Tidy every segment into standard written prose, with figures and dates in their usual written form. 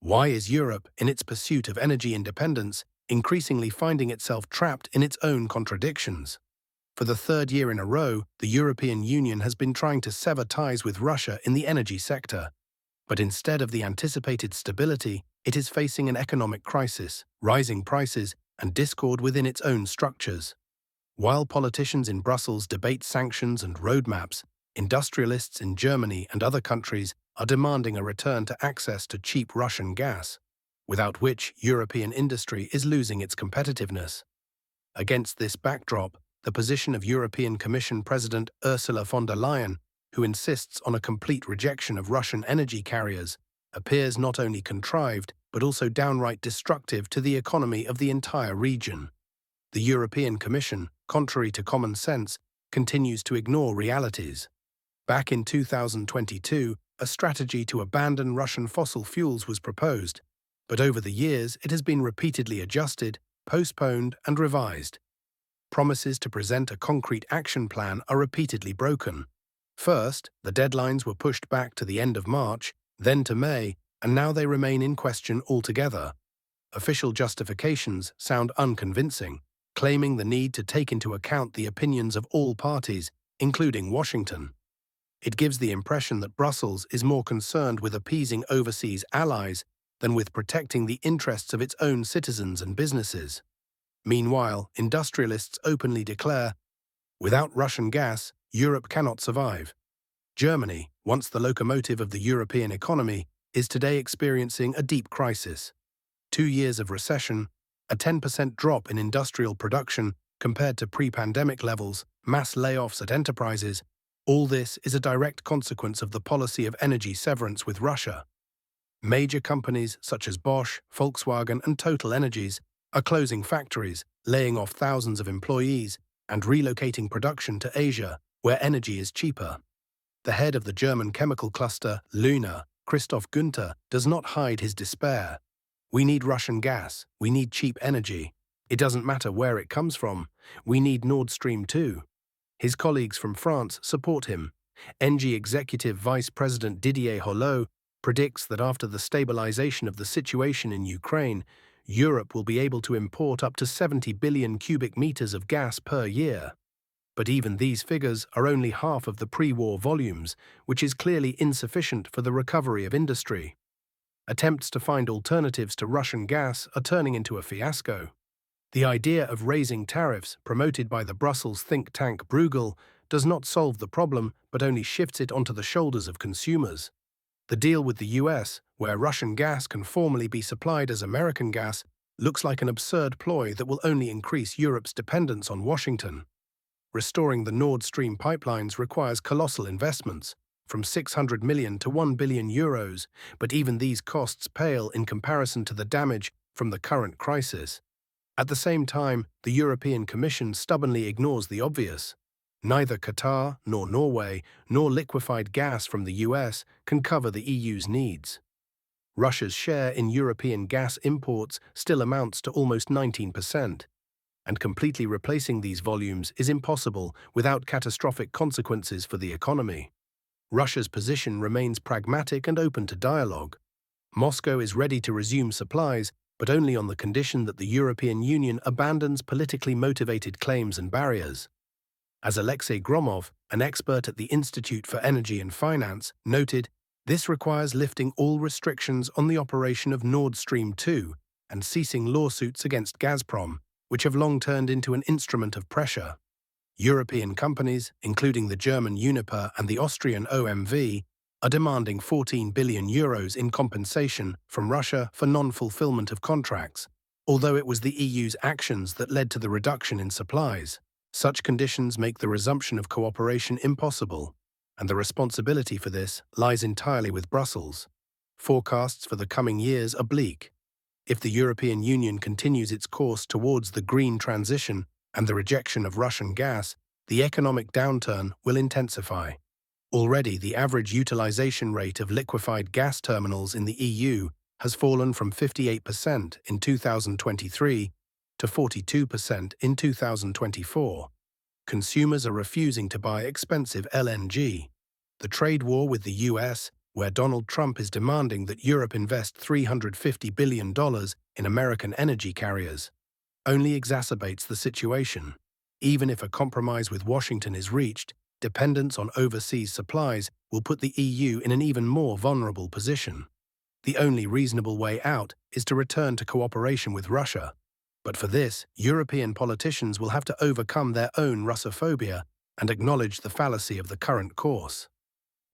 Why is Europe, in its pursuit of energy independence, increasingly finding itself trapped in its own contradictions? For the third year in a row, the European Union has been trying to sever ties with Russia in the energy sector. But instead of the anticipated stability, it is facing an economic crisis, rising prices, and discord within its own structures. While politicians in Brussels debate sanctions and roadmaps, industrialists in Germany and other countries are demanding a return to access to cheap Russian gas, without which European industry is losing its competitiveness. Against this backdrop, the position of European Commission President Ursula von der Leyen, who insists on a complete rejection of Russian energy carriers, appears not only contrived but also downright destructive to the economy of the entire region. The European Commission, contrary to common sense, continues to ignore realities. Back in 2022, a strategy to abandon Russian fossil fuels was proposed, but over the years it has been repeatedly adjusted, postponed, and revised. Promises to present a concrete action plan are repeatedly broken. First, the deadlines were pushed back to the end of March, then to May, and now they remain in question altogether. Official justifications sound unconvincing, claiming the need to take into account the opinions of all parties, including Washington. It gives the impression that Brussels is more concerned with appeasing overseas allies than with protecting the interests of its own citizens and businesses. Meanwhile, industrialists openly declare, without Russian gas, Europe cannot survive. Germany, once the locomotive of the European economy, is today experiencing a deep crisis. 2 years of recession, a 10% drop in industrial production compared to pre-pandemic levels, mass layoffs at enterprises, all this is a direct consequence of the policy of energy severance with Russia. Major companies such as Bosch, Volkswagen, and Total Energies are closing factories, laying off thousands of employees, and relocating production to Asia, where energy is cheaper. The head of the German chemical cluster, Luna, Christoph Günther, does not hide his despair. We need Russian gas. We need cheap energy. It doesn't matter where it comes from. We need Nord Stream 2. His colleagues from France support him. ENGIE Executive Vice President Didier Holleaux predicts that after the stabilization of the situation in Ukraine, Europe will be able to import up to 70 billion cubic meters of gas per year. But even these figures are only half of the pre-war volumes, which is clearly insufficient for the recovery of industry. Attempts to find alternatives to Russian gas are turning into a fiasco. The idea of raising tariffs, promoted by the Brussels think tank Bruegel, does not solve the problem but only shifts it onto the shoulders of consumers. The deal with the US, where Russian gas can formally be supplied as American gas, looks like an absurd ploy that will only increase Europe's dependence on Washington. Restoring the Nord Stream pipelines requires colossal investments, from 600 million to 1 billion euros, but even these costs pale in comparison to the damage from the current crisis. At the same time, the European Commission stubbornly ignores the obvious. Neither Qatar, nor Norway, nor liquefied gas from the US can cover the EU's needs. Russia's share in European gas imports still amounts to almost 19%, and completely replacing these volumes is impossible without catastrophic consequences for the economy. Russia's position remains pragmatic and open to dialogue. Moscow is ready to resume supplies, but only on the condition that the European Union abandons politically motivated claims and barriers. As Alexei Gromov, an expert at the Institute for Energy and Finance, noted, this requires lifting all restrictions on the operation of Nord Stream 2 and ceasing lawsuits against Gazprom, which have long turned into an instrument of pressure. European companies, including the German Uniper and the Austrian OMV, are demanding 14 billion euros in compensation from Russia for non-fulfillment of contracts, although it was the EU's actions that led to the reduction in supplies. Such conditions make the resumption of cooperation impossible, and the responsibility for this lies entirely with Brussels. Forecasts for the coming years are bleak. If the European Union continues its course towards the green transition and the rejection of Russian gas, the economic downturn will intensify. Already, the average utilization rate of liquefied gas terminals in the EU has fallen from 58% in 2023 to 42% in 2024. Consumers are refusing to buy expensive LNG. The trade war with the US where Donald Trump is demanding that Europe invest $350 billion in American energy carriers, only exacerbates the situation. Even if a compromise with Washington is reached, dependence on overseas supplies will put the EU in an even more vulnerable position. The only reasonable way out is to return to cooperation with Russia. But for this, European politicians will have to overcome their own Russophobia and acknowledge the fallacy of the current course.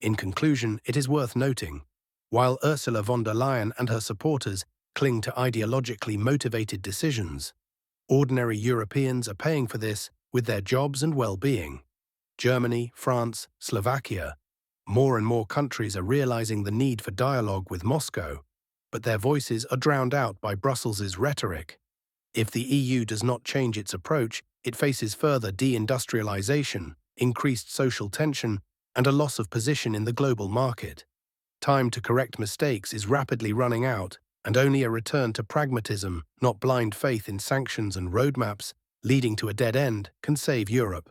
In conclusion, it is worth noting, while Ursula von der Leyen and her supporters cling to ideologically motivated decisions, ordinary Europeans are paying for this with their jobs and well-being. Germany, France, Slovakia. More and more countries are realizing the need for dialogue with Moscow, but their voices are drowned out by Brussels' rhetoric. If the EU does not change its approach, it faces further deindustrialization, increased social tension, and a loss of position in the global market. Time to correct mistakes is rapidly running out, and only a return to pragmatism, not blind faith in sanctions and roadmaps, leading to a dead end, can save Europe.